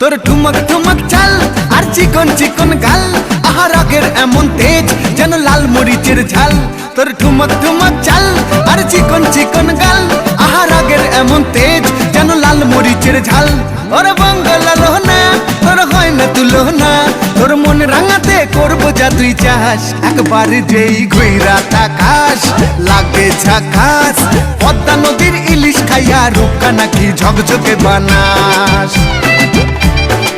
তোর ঠুমক ঠুমক চাল আর চিকন চিকন গাল, আহা রাগের এমন তেজ যেন লাল মরিচের ঝাল। তোর ঠুমক ঠুমক চাল আর চিকন চিকন গাল, আহা রাগের এমন তেজ যেন লাল মরিচের ঝাল। ওরে বাঙ্গালা লোহনা তোর হয় না তুলনা, তোর মন রাঙাতে করবো যা তুই চাস। একবার যেই ঘুইরা তাকাস লাগে ঝাকাস, পদ্মা নদীর ইলিশ খাইয়া রূপকা নাকি ঝকঝকে বানাস।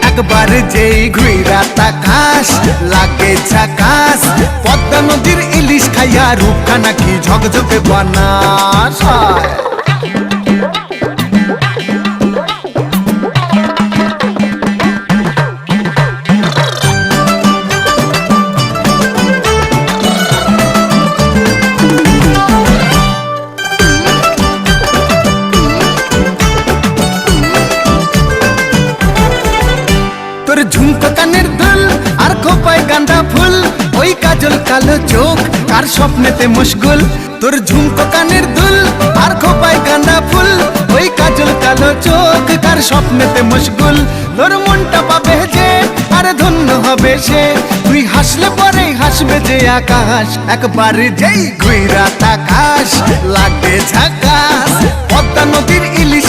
একবার যেই ঘুইরা তাকাস লাগে ঝাকাস, পদ্মা নদীর ইলিশ খাইয়া রূপকা নাকি ঝকঝকে বানাস। তোর ঝুমকো কানের দুল আর খোপায় গাঁদা ফুল, ওই কাজল কালো চোখ কার স্বপ্নেতে মশগুল। তোর ঝুমকো কানের দুল আর খোপায় গাঁদা ফুল, ওই কাজল কালো চোখ কার স্বপ্নেতে মশগুল। তোর মনটা পাবে যে আর ধন্য হবে সে, তুই হাসলে পরেই হাসবে যে আকাশ। একবার যেই ঘুইরা তাকাস লাগে ঝাকাস, পদ্মা নদীর ইলিশ